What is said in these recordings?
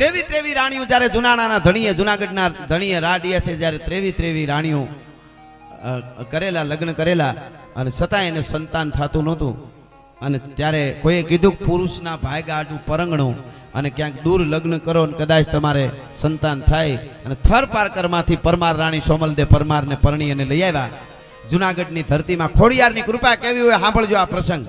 ત્રેવી રાણીઓ જ્યારે જુનાણાના ધણીએ જુનાગઢના ધણીએ રાડીએ છે જ્યારે ત્રેવી રાણીઓ કરેલા લગ્ન કરેલા અને છતાંય એને સંતાન થતું નહોતું અને ત્યારે કોઈએ કીધું પુરુષના ભાગ્ય આડું પરંગણું અને ક્યાંક દૂર લગ્ન કરો અને કદાચ તમારે સંતાન થાય અને થર પારકરમાંથી પરમાર રાણી સોમલદે પરમારને પરણી અને લઈ આવ્યા જુનાગઢની ધરતીમાં ખોડિયારની કૃપા કેવી હોય સાંભળજો આ પ્રસંગ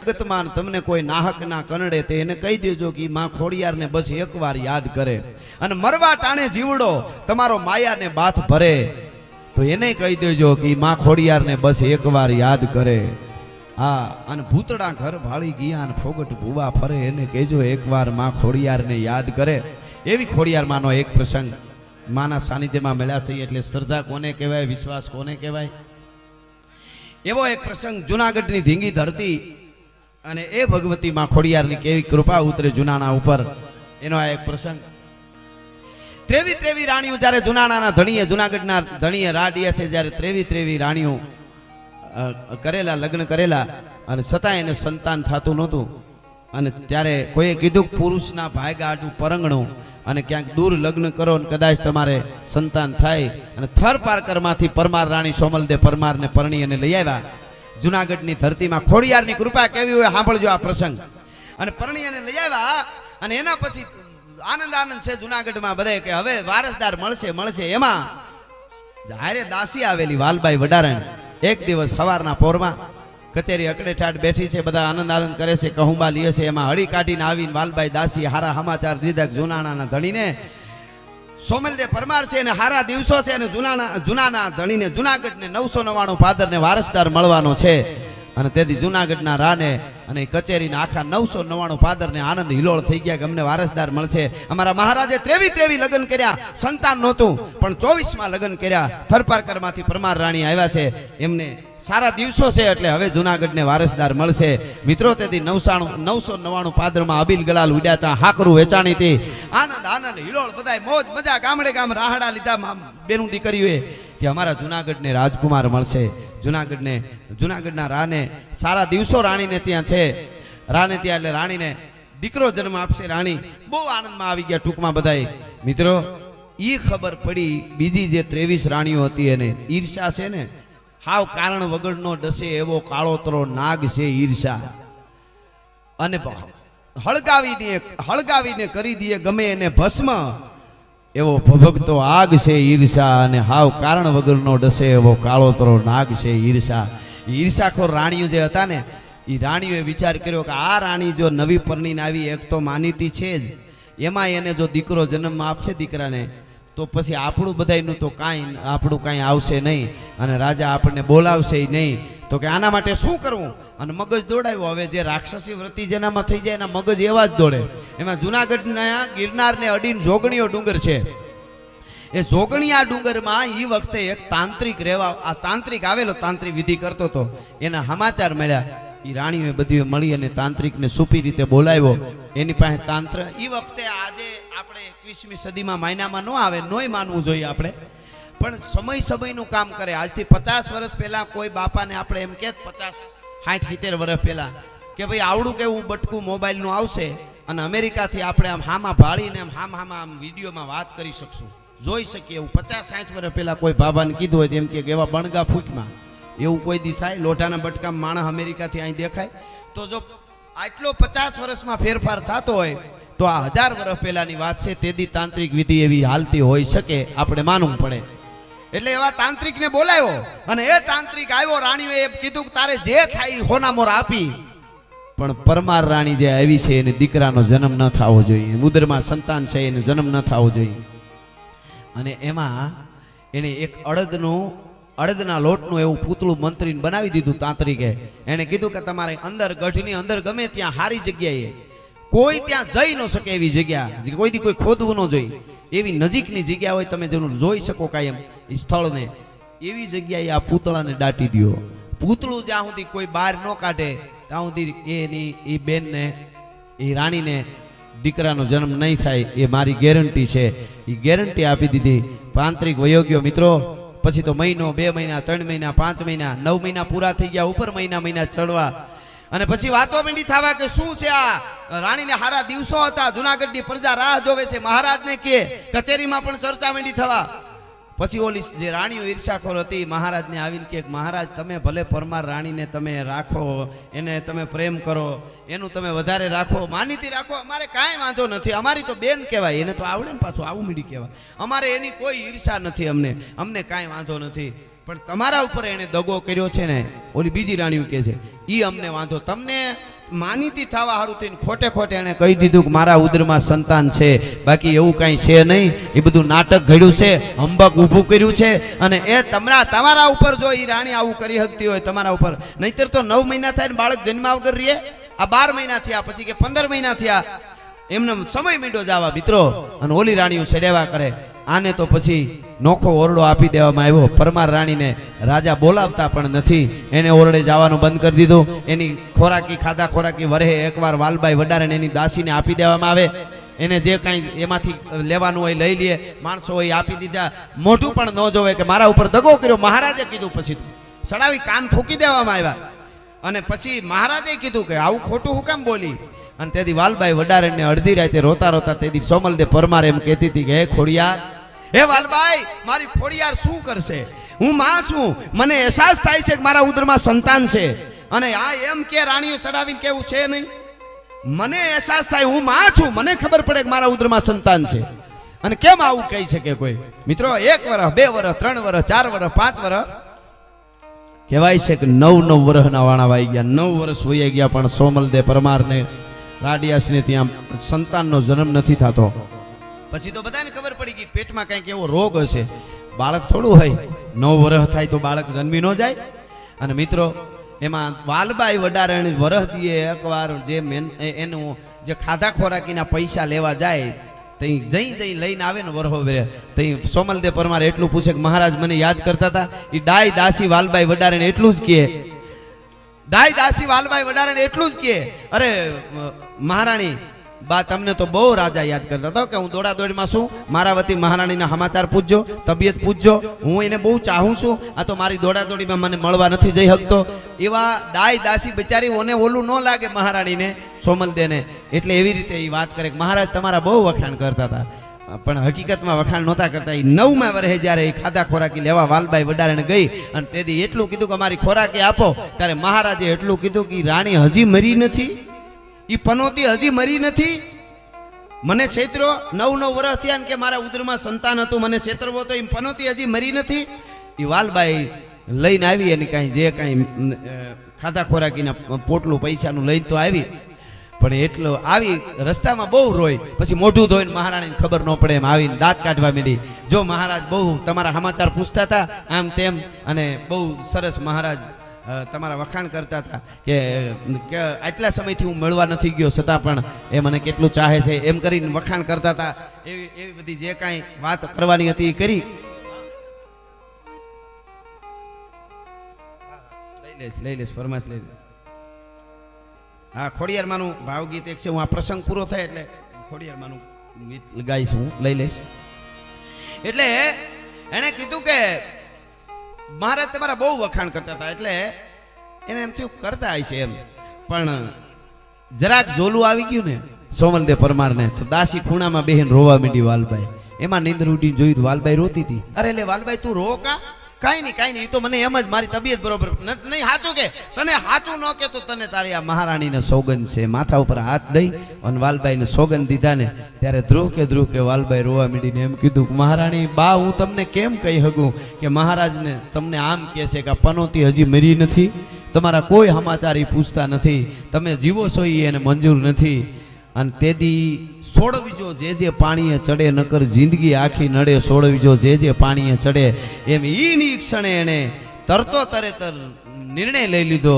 જગતમાં તમને કોઈ નાહક ના કનડે તે એને કહી દેજો કે માં ખોડિયારને બસ એકવાર યાદ કરે અને મરવા ટાણે જીવડો તમારો માયાને બાથ ભરે તો એને કહી દેજો કે માં ખોડિયારને બસ એકવાર યાદ કરે હા અને ભૂતડા ઘર ભાળી ગયા અને ફોગટ ભૂવા ફરે એને કહેજો એકવાર માં ખોડિયારને યાદ કરે એવી ખોડિયાર માનો એક પ્રસંગ માના સાનિધ્યમાં મળ્યા છે એટલે શ્રદ્ધા કોને કહેવાય વિશ્વાસ કોને કહેવાય એવો એક પ્રસંગ જુનાગઢની ધીંગી ધરતી અને એ ભગવતી માં ખોડિયારની કેવી કૃપા ઉતરે જુનાણા ઉપર એનો આ એક પ્રસંગ ત્રેવી રાણીઓ જ્યારે જુનાણાના ધણીએ જુનાગઢના ધણીએ રાડીએ છે જ્યારે ત્રેવી રાણીઓ કરેલા લગ્ન કરેલા અને છતાંય એને સંતાન થતું નહોતું અને ત્યારે કોઈએ કીધું પુરુષના ભાગ્ય આડું પરંગણું અને ક્યાંક દૂર લગ્ન કરો અને કદાચ તમારે સંતાન થાય અને થર પારકરમાંથી પરમાર રાણી સોમલદે પરમારને પરણી અને લઈ આવ્યા જુનાગઢની ધરતીમાં ખોડિયારની કૃપા કેવી હોય સાંભળજો આ પ્રસંગ અને પરણી અને લઈ આવ્યા અને એના પછી આનંદ છે જુનાગઢમાં બધે કે હવે વારસદાર મળશે એમાં જાહેરે દાસી આવેલી વાલબાઈ વડારણ એક દિવસ સવારના પોરમાં કચેરી અકડે ઠાઠ બેઠી છે બધા આનંદ કરે છે કહુંબા લીએ છે એમાં હળી કાઢીને આવીને વાલબાઈ દાસી હારા સમાચાર દીધા જુનાણાના ધણીને સોમલદે પરમાર છે અને હારા દિવસો છે અને જુનાના ધણીને જુનાગઢને 999 ભાદરને વારસદાર મળવાનો છે અને તેથી જુનાગઢના રાને અને કચેરીના આખા 999 ભાદરને આનંદ હિલોળ થઈ ગયા કે અમને વારસદાર મળશે અમારા મહારાજે ત્રેવી લગ્ન કર્યા સંતાન નહોતું પણ 24માં લગ્ન કર્યા થરપારકરમાંથી પરમાર રાણી આવ્યા છે એમને સારા દિવસો છે એટલે હવે જુનાગઢને વારસદાર મળશે મિત્રો તેથી 999 ભાદરમાં અબીલ ગલાલ ઉડ્યા તા હાકરું વેચાણી હતી આનંદ હિલોળ બધાય મોજ મજા ગામડે ગામ રાહડા લીધા બેનું દીકરીઓએ કે અમારા જુનાગઢને રાજકુમાર મળશે જુનાગઢના રાને સારા દિવસો રાણીને ત્યાં છે રાને ત્યાં એટલે રાણીને દીકરો જન્મ આપશે રાણી બહુ આનંદમાં આવી ગયા ટૂંકમાં બધાય મિત્રો એ ખબર પડી બીજી જે 23 રાણીઓ હતી એને ઈર્ષા છે ને હાવ કારણ વગરનો ડસે એવો કાળોતરો નાગ છે ઈર્ષા અને હળગાવીને કરી દે ગમે એને ભસ્મ એવો ભભકતો આગ છે ઈર્ષા અને હાવ કારણ વગરનો ડસે એવો કાળોતરો નાગ છે ઈર્ષાખોર રાણીઓ જે હતા ને એ રાણીઓએ વિચાર કર્યો કે આ રાણી જો નવી પરણીને આવી એક તો માનીતી છે જ એમાં એને જો દીકરો જન્મ આપશે દીકરાને તો પછી આપણું બધાયનું તો કાંઈ આવશે નહીં અને રાજા આપણને બોલાવશે નહીં તો કે આના માટે શું કરવું અને મગજ દોડાવ્યો હવે જે રાક્ષસી વૃત્તિ જેનામાં થઈ જાય એના મગજ એવા જ દોડે એમાં જુનાગઢના ગિરનારને અડીને જોગણીઓ ડુંગર છે એ જોગણીયા ડુંગરમાં એ વખતે એક તાંત્રિક આવેલો તાંત્રિક વિધિ કરતો હતો એના સમાચાર મળ્યા એ રાણીઓએ બધી મળી અને તાંત્રિકને સુપી રીતે બોલાવ્યો એની પાસે તાંત્ર એ વખતે આજે આપણે 21મી સદીમાં મહિનામાં ન આવે નોય માનવું જોઈએ આપણે પણ સમયનું કામ કરે આજથી 50 વર્ષ પહેલા કોઈ બાપાને આપણે એમ કે 50-60-70 વર્ષ પહેલા કે ભાઈ આવડું કેવું બટકું મોબાઈલનું આવશે અને અમેરિકાથી આપણે આમ હામાં ભાળીને આમ વિડીયોમાં વાત કરી શકશું જોઈ શકીએ એવું 50-60 વર્ષ પહેલા કોઈ બાબાને કીધું હોય એમ કે એવા બણગા ફૂંકમાં એવું કોઈ દી થાય લોટાના બટકામાં માણસ અમેરિકાથી અહીં દેખાય તો જો આટલો 50 વર્ષમાં ફેરફાર થતો હોય તો આ 1000 વર્ષ પહેલાની વાત છે તેથી તાંત્રિક વિધિ એવી હાલતી હોઈ શકે આપણે માનવું પડે એટલે એવા તાંત્રિકને બોલાવ્યો અને એ તાંત્રિક આવ્યો રાણીઓએ એમ કીધું કે તારે જે થાય હોનામોર આપી પણ પરમાર રાણી જે આવી છે એને દીકરાનો જન્મ ન થવો જોઈએ ઉદરમાં સંતાન છે એને જન્મ ન થવો જોઈએ અને એમાં એને એક અડદના લોટનું એવું પૂતળું મંત્રીને બનાવી દીધું તાંત્રિકે એને કીધું કે તમારે અંદર ગઢની અંદર ગમે ત્યાં સારી જગ્યાએ કોઈ ત્યાં જઈ ન શકે એવી જગ્યા કોઈથી કોઈ ખોદવું ન જોઈએ એવી નજીકની જગ્યા હોય તમે જેનું જોઈ શકો કાયમ એ સ્થળને એવી જગ્યાએ આ પૂતળાને દાટી દો પૂતળું જ્યાં સુધી કોઈ બહાર ન કાઢે ત્યાં સુધી એ બેનને એ રાણીને દીકરાનો જન્મ નહીં થાય એ મારી ગેરંટી છે એ ગેરંટી આપી દીધી તાંત્રિક વયોગ્યો મિત્રો પછી તો મહિનો 2 મહિના 3 મહિના 5 મહિના 9 મહિના પૂરા થઈ ગયા ઉપર મહિના ચડવા અને પછી વાતો માંડી થવા કે શું છે આ રાણીને હારા દિવસો હતા, જુનાગઢની પ્રજા રાહ જોવે છે, મહારાજને કે કચેરીમાં પણ ચર્ચા માંડી થવા. પછી ઓલી જે રાણીઓ ઈર્ષાખોર હતી મહારાજને આવીને કે મહારાજ તમે ભલે પરમાર રાણીને તમે રાખો, એને તમે પ્રેમ કરો, એનું તમે વધારે રાખો, માનીતી રાખો, અમારે કાંઈ વાંધો નથી, અમારી તો બેન કહેવાય, એને તો આવડે ને પાછું આવું મીડી કહેવાય, અમારે એની કોઈ ઈર્ષા નથી, અમને કાંઈ વાંધો નથી. પણ તમારા ઉપર એને દગો કર્યો છે ને, ઓલી બીજી રાણીઓ કહે છે એ અમને વાંધો, તમને માનીતી થવા સારું થઈને ખોટે ખોટે એને કહી દીધું કે મારા ઉદરમાં સંતાન છે, બાકી એવું કાંઈ છે નહીં, એ બધું નાટક ઘડ્યું છે, હંબક ઊભું કર્યું છે. અને એ તમારા ઉપર જો એ રાણી આવું કરી શકતી હોય તમારા ઉપર, નહીતર તો 9 મહિના થાય ને બાળક જન્મા વગર રહીએ, આ 12 મહિના થયા, પછી કે 15 મહિના થયા, એમને સમય મીંડો જવા મિત્રો. અને ઓલી રાણીઓ સડેવા કરે. આને તો પછી નોખો ઓરડો આપી દેવામાં આવ્યો. પરમાર રાણીને રાજા બોલાવતા પણ નથી, એને ઓરડે જવાનું બંધ કરી દીધું. એની ખાધા ખોરાકી વરહે એકવાર વાલબાઈ વડારેને એની દાસીને આપી દેવામાં આવે. એને જે કાંઈ એમાંથી લેવાનું હોય લઈ લે, માણસો હોય આપી દીધા. મોઢું પણ ન જોવે કે મારા ઉપર દગો કર્યો. મહારાજે કીધું, પછી સડાવી કાન ફૂકી દેવામાં આવ્યા. અને પછી મહારાજે કીધું કે આવું ખોટું હું કામ બોલી. અને તેથી વાલબાઈ વડારેને અડધી રાતે રોતા રોતા તેથી સોમલદેવ પરમાર એમ કહેતી હતી કે હે ખોડિયાર, હે વાલબાઈ, મારી ખોડિયાર શું કરશે? હું માં છું, મને અહેસાસ થાય છે કે મારા ઉદરમાં સંતાન છે. અને આ એમ કે રાણીઓ ચડાવીને કેવું છે નહીં, મને અહેસાસ થાય, હું માં છું, મને ખબર પડે કે મારા ઉદરમાં સંતાન છે. અને કેમ આવું કહી શકે કોઈ? મિત્રો 1 વર્ષ 2 વર્ષ 3 વર્ષ 4 વર્ષ 5 વર્ષ કહેવાય છે કે 9 વર્ષના વાણા વાઈ ગયા, 9 વર્ષ વહી ગયા, પણ સોમલદેવ પરમારને રાડિયાસને ત્યાં સંતાનનો જન્મ નથી થતો. પછી તો બધાને ખબર પડી ગઈ પેટમાં કંઈક એવો રોગ હશે, બાળક થોડું હોય, 9 વર્ષ થાય તો બાળક જન્મી ન જાય. અને મિત્રો એમાં વાલબાઈ વડારાણી વરહ દીએ એકવાર જે એનું જે ખાધા ખોરાકીના પૈસા લેવા જાય તઈ જઈ લઈને આવે ને વરહો વેરે, તઈ સોમલદેવ પરમાર એટલું પૂછે કે મહારાજ મને યાદ કરતા હતા? એ ડાય દાસી વાલબાઈ વડારાણી એટલું જ કહે, ડાય દાસી વાલબાઈ વડારાણી એટલું જ કહે, અરે મહારાણી બા તમને તો બહુ રાજા યાદ કરતા હતા કે હું દોડા દોડીમાં છું, મારા વતી મહારાણીના સમાચાર પૂછજો, તબિયત પૂછજો, હું એને બહુ ચાહું છું, આ તો મારી દોડા દોડીમાં મને મળવા નથી જઈ શકતો. એવા ડાય દાસી બિચારી ઓને ઓલું ન લાગે મહારાણીને, સોમલદેવને, એટલે એવી રીતે એ વાત કરે કે મહારાજ તમારા બહુ વખાણ કરતા હતા. પણ હકીકતમાં વખાણ નહોતા કરતા. એ 9મા વર્ષે જ્યારે એ ખાધા ખોરાકી લેવા વાલબાઈ વડારાને ગઈ અને તેથી એટલું કીધું કે અમારી ખોરાકી આપો, ત્યારે મહારાજે એટલું કીધું કે રાણી હજી મરી નથી, એ પનોતી હજી મરી નથી, મને છેતરો 9 વર્ષ થયા ને કે મારા ઉદરમાં સંતાન હતું, મને છેતરવો તો એ પનોતી હજી મરી નથી. એ વાલબાઈ લઈને આવી અને કાંઈ જે કાંઈ ખાધા ખોરાકીના પોટલું પૈસાનું લઈને તો આવી, પણ એટલો આવી રસ્તામાં બહુ રોય. પછી મોઢું ધોઈને મહારાણીને ખબર ન પડે એમ આવીને દાંત કાઢવા માંડી. જો મહારાજ બહુ તમારા સમાચાર પૂછતા હતા આમ તેમ, અને બહુ સરસ મહારાજ તમારા વખાણ કરતા હતા કે આટલા સમયથી હું મળવા નથી ગયો છતાં પણ એ મને કેટલું ચાહે છે એમ કરીને વખાણ કરતા હતા. એવી બધી જે કાંઈ વાત કરવાની હતી એ કરી. લઈ લેશ ફરમાશ લઈ લે. હા, ખોડિયારમાંનું ભાવગીત એક છે, હું આ પ્રસંગ પૂરો થાય એટલે ખોડિયારમાંનું ગીત ગાઈશ, હું લઈ લઈશ. એટલે એણે કીધું કે મહારાજ તમારા બહુ વખાણ કરતા હતા, એટલે એને એમ થયું કરતા હશે એમ, પણ જરાક ઝોલું આવી ગયું ને સોમલદેવ પરમારને, તો દાસી ખૂણામાં બેહીને રોવા માંડી વાલબાઈ. એમાં નીંદર ઉડીને જોયું વાલબાઈ રોતી હતી. અરે લે વાલબાઈ તું રો કા? કાંઈ નહીં, એ તો મને એમ જ મારી તબિયત બરોબર નહીં. સાચું કે તને સાચું ન કે તો તને તારી આ મહારાણીને સોગંદ છે. માથા ઉપર હાથ દઈ અને વાલબાઈને સોગંદ દીધા ને ત્યારે ધ્રુવ કે વાલબાઈ રોવા માંડીને એમ કીધું કે મહારાણી બા હું તમને કેમ કહી શકું કે મહારાજને તમને આમ કહે છે કે પનોતી હજી મરી નથી, તમારા કોઈ સમાચાર એ પૂછતા નથી, તમે જીવો છો એ એને મંજૂર નથી. અને તેદી સોડવીજો જે પાણીએ ચડે, નકર જિંદગી આખી નડે. સોડવીજો જે પાણીએ ચડે, એમ ઈ ક્ષણે એને તરતો તરેતર નિર્ણય લઈ લીધો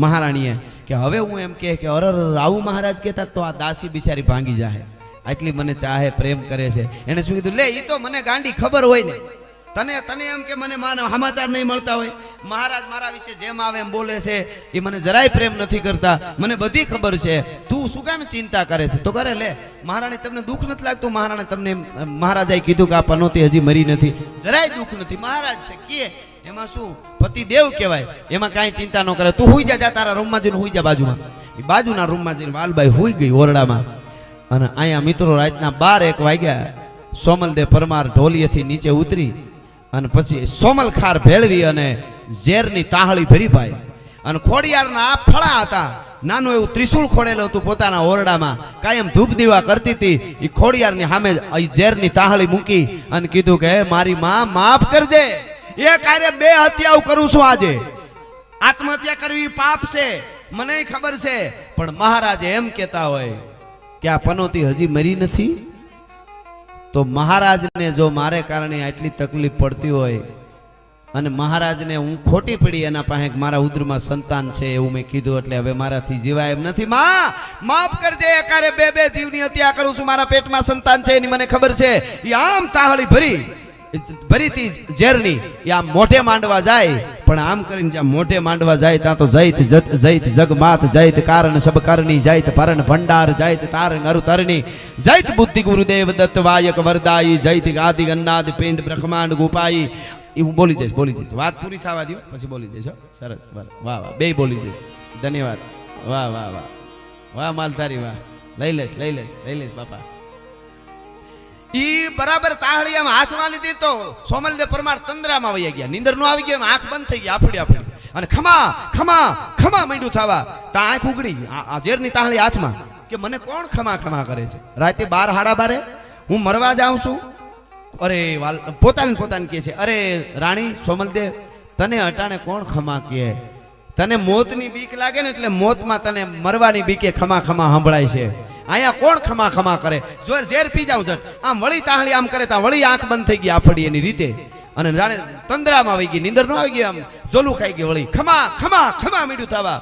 મહારાણીએ કે હવે હું એમ કે અરર આવું મહારાજ કહેતા તો આ દાસી બિચારી ભાંગી જાય, આટલી મને ચાહે પ્રેમ કરે છે. એને શું કીધું, લે ઈ તો મને ગાંડી ખબર હોય ને, તને એમ કે મને સમાચાર નહીં મળતા હોય. મહારાજ મારા વિશે જેમ આવે એમ બોલે છે, એ મને જરાય પ્રેમ નથી કરતા, મને બધી ખબર છે, તું શું કામ ચિંતા કરે છે? તો કરે લે મહારાણી, તમને દુઃખ નથી લાગતું? મહારાણી તમને મહારાજાએ કીધું કે આ પનોતી હજી મરી નથી, જરાય દુઃખ નથી. મહારાજ છે કે એમાં શું પતિદેવ કહેવાય, એમાં કાંઈ ચિંતા ન કરે. તું હુઈ જા, તારા રૂમમાં જઈને હુઈ જા બાજુમાં. એ બાજુના રૂમમાં જઈને વાલબાઈ હુઈ ગઈ ઓરડામાં. અને અહીંયા મિત્રો રાતના 12-1 વાગ્યા સોમલદેવ પરમાર ઢોલીએથી નીચે ઉતરી અને પછી સોમલ ખાર ભેળવી અને ઝેરની તાહળી ભરી પાઈ. અને ખોડિયારના આ ફળા હતા, નાનું એવું ત્રિશુળ ખોડેલું હતું પોતાના ઓરડામાં, કાયમ ધૂપ દીવા કરતી હતી. એ ખોડિયારની સામે ઝેરની તાહળી મૂકી અને કીધું કે હે મારી માં, માફ કરજે, એ કાર્ય 2 હત્યાઓ કરું છું આજે. આત્મહત્યા કરવી પાપ છે, મને ખબર છે, પણ મહારાજ એમ કહેતા હોય કે આ પનોતી હજી મરી નથી, તો મહારાજને જો મારે કારણે આટલી તકલીફ પડતી હોય અને મહારાજને હું ખોટી પડી એના પાસે મારા ઉદરમાં સંતાન છે એવું મેં કીધું, એટલે હવે મારાથી જીવાય એમ નથી. માં માફ કરજે, એકારે 2 જીવની હત્યા કરું છું, મારા પેટમાં સંતાન છે એની મને ખબર છે. એ આમ તાહળી ભરીતી ઝેરની એ આમ મોઢે માંડવા જાય, પણ આમ કરીને જ્યાં મોઢે માંડવા જાય ત્યાં તો જૈત જગમાત જૈત કારણ સબ કરણી જૈત પરણ ભંડાર જૈત તારંગ અરુ તરણી જૈત બુદ્ધિ ગુરુદેવ દત્ત વાયક વરદાઈ જૈત આદિ અન્નાદ પિંડ બ્રહ્માંડ ગોપાઈ. એ હું બોલી જઈશ વાત પૂરી થવા દો પછી બોલી જઈશ. સરસ, વાહ વાહ, 2 બોલી જઈશ. ધન્યવાદ. વાહ વાહ વાહ વાહ માલધારી વાહ. લઈ લઈશ બાપા. ઈ બરાબર તાહળી આમ હાથમાં લીધી તો સોમલદેવ પરમાર તંદ્રામાં વહી ગયા. નીંદર નો આવી ગયો, આંખ બંધ થઈ ગઈ, આફડી અને ખમા ખમા ખમા માંડ્યું થવા. તા આંખ ઉગડી, આ ઝેરની તાહળી હાથમાં, કે મને કોણ ખમા ખમા કરે છે? રાતે 12-12 હું મરવા જાઉં છું. અરે પોતાને કહે છે, અરે રાણી સોમલદેવ, તને અટાણે કોણ ખમા કહે? તને મોતની બીક લાગે ને એટલે મોતમાં તને મરવાની બીકે ખમા ખમા સંભળાય છે. અહીંયા કોણ ખમા ખમા કરે? જો ઝેર પી જાવ જટ, આમ વળી તાહળી આમ કરે તા વળી આંખ બંધ થઈ ગઈ આફડી એની રીતે, અને જાણે તંદ્રામાં આવી ગઈ, નીંદર ન આવી ગઈ, આમ જોલું ખાઈ ગઈ. વળી ખમા ખમા ખમા મીડું થવા.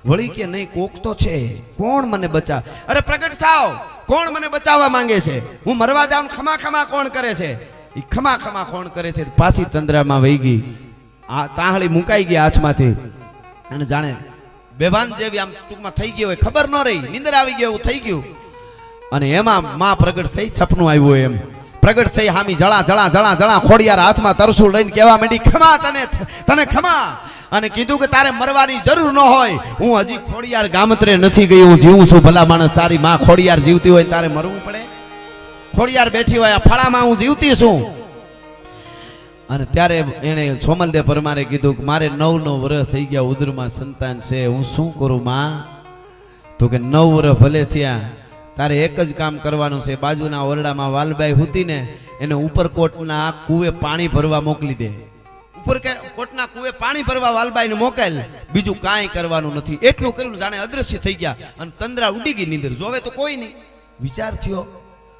વળી કે નહીં, કોક તો છે, કોણ મને બચાવ? અરે પ્રગટ થાવ, કોણ મને બચાવવા માંગે છે? હું મરવા જાઉં, ખમા ખમા કોણ કરે છે? એ ખમા ખમા કોણ કરે છે? પાછી તંદ્રામાં વહી ગઈ, આ તાહળી મુકાઈ ગઈ હાથમાંથી, અને જાણે બેભાન જેવી આમ ટૂંકમાં થઈ ગઈ હોય, ખબર ન રહી, નીંદર આવી ગઈ એવું થઈ ગયું. અને એમાં માં પ્રગટ થઈ, સપનું આવ્યું એમ પ્રગટ થઈ, હામી જળા ખોડિયાર હાથમાં તરસું લઈને કહેવા માંડી, ખમા તને ખમા. અને કીધું કે તારે મરવાની જરૂર ન હોય, હું હજી ખોડિયાર ગામત્રે નથી ગઈ, હું જીવું છું. ભલા માણસ, તારી માં ખોડિયાર જીવતી હોય તારે મરવું પડે? ખોડિયાર બેઠી હોય આ ફળામાં, હું જીવતી છું. અને ત્યારે એને સોમલદેવ પરમારે કીધું કે મારે 9 વર્ષ થઈ ગયા, ઉદરમાં સંતાન છે, હું શું કરું માં? તો કે 9 વર્ષ ભલે થયા, તારે એક જ કામ કરવાનું છે. બાજુના ઓરડામાં વાલબાઈ હુતીને એને ઉપરકોટના કુએ પાણી ભરવા મોકલી દે. ઉપરકોટના કુએ પાણી ભરવા વાલબાઈને મોકલ, બીજું કાંઈ કરવાનું નથી. એટલું કર્યું, જાણે અદ્રશ્ય થઈ ગયા અને તંદ્રા ઉડી ગઈ. નીંદર જોવે તો કોઈ નહીં. વિચાર થયો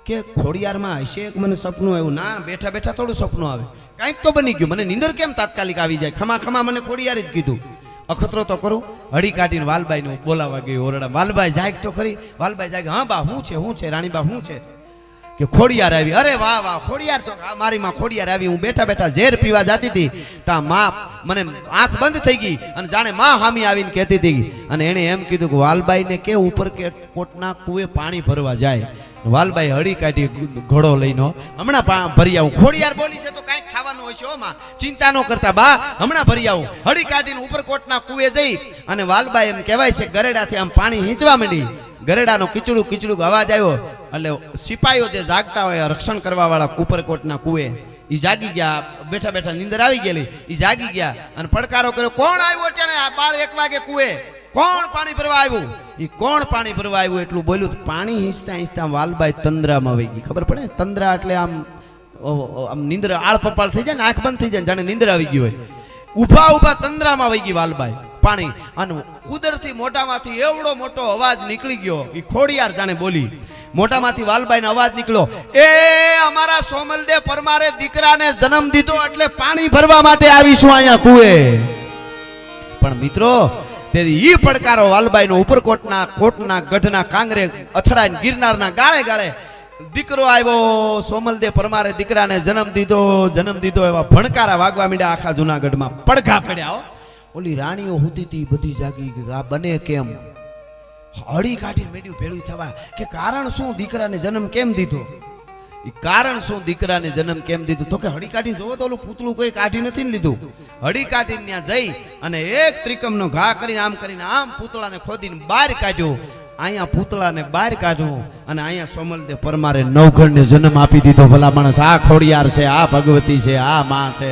કે ખોડિયારમાં હશે એક મને સપનું આવ્યું. ના, બેઠા બેઠા થોડું સપનું આવે, કાંઈક તો બની ગયું. મને નીંદર કેમ તાત્કાલિક આવી જાય? ખમા ખમા મને ખોડિયાર જ કીધું. અખતરો તો કરું. હળી કાઢીને વાલબાઈને બોલાવા ગઈ ઓરડા. વાલબાઈ જાગ તો ખરી. વાલબાઈ જાગ, હા બા શું છે રાણીબા શું છે? કે ખોડિયાર આવી. અરે વાહ વાહ, ખોડિયાર તો મારી માં ખોડિયાર આવી. હું બેઠા બેઠા ઝેર પીવા જતી હતી, તા માં મને આંખ બંધ થઈ ગઈ અને જાણે માં હામી આવીને કહેતી હતી. અને એને એમ કીધું કે વાલબાઈને કે ઉપર કે કોટના કુએ પાણી ભરવા જાય. વાલબાઈ હળી કાઢી ઘોડો લઈને, હમણાં ભરી આવું. ખોડિયાર બોલી છે તો કાંઈક ખાવાનું હશે હો માં, ચિંતા ન કરતા બા, હમણાં ભરી આવું. હળી કાઢીને ઉપરકોટના કુએ જઈ અને વાલબાઈ એમ કહેવાય છે ગરેડાથી આમ પાણી હીંચવા માંડી. ગરેડાનો કીચડું અવાજ આવ્યો એટલે સિપાહીઓ જે જાગતા હોય રક્ષણ કરવા વાળા ઉપરકોટના કુએ, એ જાગી ગયા. બેઠા બેઠા નીંદર આવી ગયેલી, એ જાગી ગયા અને પડકારો કર્યો, કોણ આવ્યો અત્યારે 12-1 વાગે કુએ? કોણ પાણી ભરવા આવ્યું? એ કોણ પાણી ભરવા આવ્યું એટલું બોલ્યું. પાણી હિંચતા વાલબાઈ તંદ્રામાં વહી ગઈ. ખબર પડે, તંદ્રા એટલે આમ નીંદર આળપપાળ થઈ જાય ને, આંખ બંધ થઈ જાય, જાણે નીંદર આવી ગઈ હોય. ઊભા તંદ્રામાં વહી ગઈ વાલબાઈ. પાણી અને કુદરતી મોઢામાંથી એવડો મોટો અવાજ નીકળી ગયો. એ ખોડિયાર જાણે બોલી. મોઢામાંથી વાલબાઈને અવાજ નીકળ્યો, એ અમારા સોમલદેવ પરમારે દીકરાને જન્મ દીધો એટલે પાણી ભરવા માટે આવીશું અહીંયા કુએ. પણ મિત્રો, તેથી ઈ પડકારો વાલબાઈનો ઉપરકોટના કોટના ગઢના કાંગરે અથડાઈને ગિરનારના ગાળે દીકરો આવ્યો, સોમલદેવ પરમારે દીકરાને જન્મ દીધો એવા ભણકારા વાગવા માંડ્યા આખા જુનાગઢમાં, પડઘા પડ્યા હો. ઓલી રાણીઓ હુતી તી બધી જાગી ગઈ, આ બને કેમ? હળી કાઢી મેડ્યું ભેળું થવા કે કારણ શું દીકરાને જન્મ કેમ દીધો? ઈ કારણ શું દીકરાને જન્મ કેમ દીધું? તો કે હળી કાઢીને જોવો તો ઓલું પૂતળું કોઈ કાઢી નથી ને લીધું. હળી કાઢીને ત્યાં જઈ અને એક ત્રિકમનો ઘા કરીને આમ પૂતળાને ખોદીને બહાર કાઢ્યો. અહીંયા પૂતળાને બહાર કાઢ્યું અને અહીંયા સોમલદેવ પરમારે નવઘણને જન્મ આપી દીધો. ભલા માણસ, આ ખોડિયાર છે, આ ભગવતી છે, આ માં છે.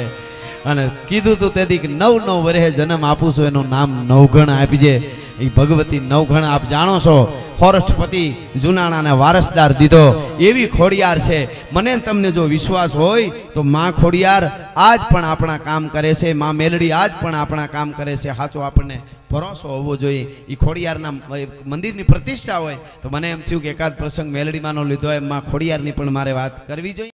અને કીધું તું તેથી કે 9 વર્ષે જન્મ આપું છું, એનું નામ નવઘણ આપીજે. એ ભગવતી નવઘણ આપ જાણો છો, હોરઠપતિ જુનાણાને વારસદાર દીધો, એવી ખોડિયાર છે. મને તમને જો વિશ્વાસ હોય તો માં ખોડિયાર આજ પણ આપણા કામ કરે છે, માં મેલડી આજ પણ આપણા કામ કરે છે. સાચો આપણને ભરોસો હોવો જોઈએ. એ ખોડિયારના મંદિરની પ્રતિષ્ઠા હોય તો મને એમ થયું કે એકાદ પ્રસંગ મેલડીમાંનો લીધો એમ માં ખોડિયારની પણ મારે વાત કરવી જોઈએ.